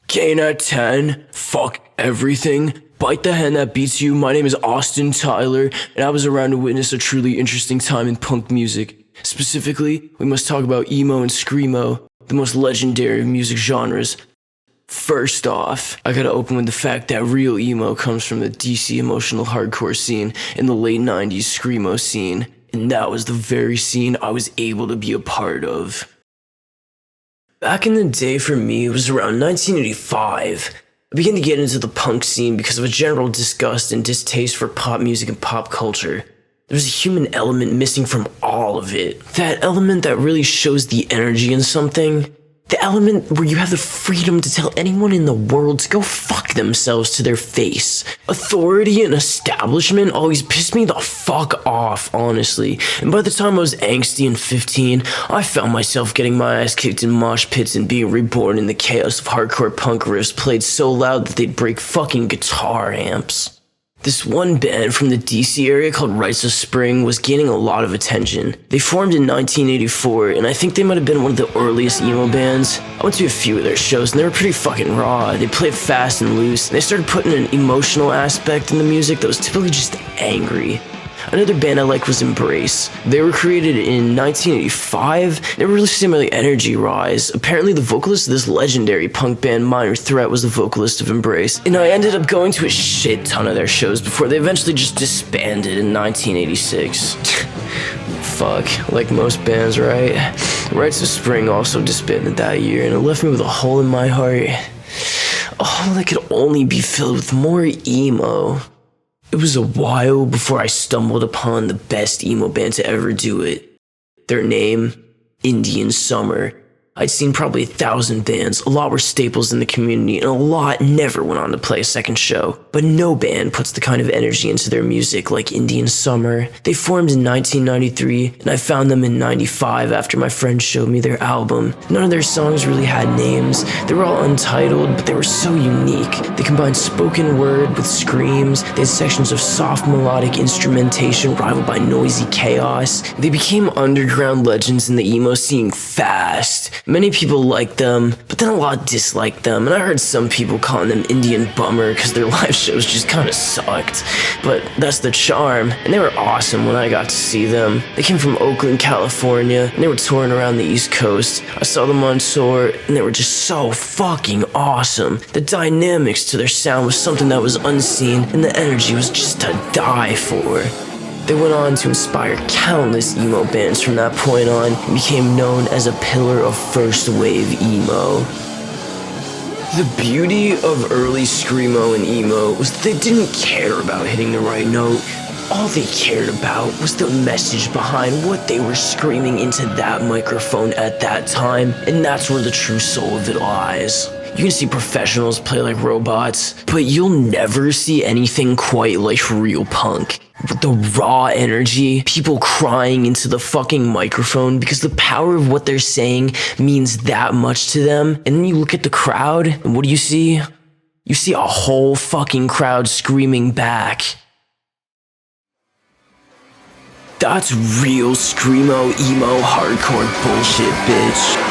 Gain at 10, fuck everything, bite the hand that beats you. My name is Austin Tyler, and I was around to witness a truly interesting time in punk music. Specifically, we must talk about emo and screamo, the most legendary of music genres. First off, I gotta open with the fact that real emo comes from the DC emotional hardcore scene in the late 90s screamo scene, and that was the very scene I was able to be a part of. Back in the day for me, it was around 1985. I began to get into the punk scene because of a general disgust and distaste for pop music and pop culture. There was a human element missing from all of it. That element that really shows the energy in something. The element where you have the freedom to tell anyone in the world to go fuck themselves to their face. Authority and establishment always pissed me the fuck off, honestly. And by the time I was angsty and 15, I found myself getting my ass kicked in mosh pits and being reborn in the chaos of hardcore punk riffs played so loud that they'd break fucking guitar amps. This one band from the DC area called Rites of Spring was gaining a lot of attention. They formed in 1984, and I think they might have been one of the earliest emo bands. I went to a few of their shows, and they were pretty fucking raw. They played fast and loose, and they started putting an emotional aspect in the music that was typically just angry. Another band I liked was Embrace. They were created in 1985. They were really similar to Energy Rise. Apparently the vocalist of this legendary punk band Minor Threat was the vocalist of Embrace. And I ended up going to a shit ton of their shows before they eventually just disbanded in 1986. Fuck, like most bands, right? Rites of Spring also disbanded that year, and it left me with a hole in my heart. Oh, that could only be filled with more emo. It was a while before I stumbled upon the best emo band to ever do it. Their name? Indian Summer. I'd seen probably 1,000 bands, a lot were staples in the community, and a lot never went on to play a second show. But no band puts the kind of energy into their music like Indian Summer. They formed in 1993, and I found them in 95 after my friend showed me their album. None of their songs really had names. They were all untitled, but they were so unique. They combined spoken word with screams. They had sections of soft melodic instrumentation rivaled by noisy chaos. They became underground legends in the emo scene fast. Many people liked them, but then a lot disliked them, and I heard some people calling them Indian Bummer because their live shows just kinda sucked. But that's the charm, and they were awesome when I got to see them. They came from Oakland, California, and they were touring around the East Coast. I saw them on tour, and they were just so fucking awesome. The dynamics to their sound was something that was unseen, and the energy was just to die for. They went on to inspire countless emo bands from that point on and became known as a pillar of first wave emo. The beauty of early screamo and emo was that they didn't care about hitting the right note. All they cared about was the message behind what they were screaming into that microphone at that time, and that's where the true soul of it lies. You can see professionals play like robots, but you'll never see anything quite like real punk. With the raw energy, people crying into the fucking microphone because the power of what they're saying means that much to them. And then you look at the crowd, and what do you see? You see a whole fucking crowd screaming back. That's real screamo, emo, hardcore bullshit, bitch.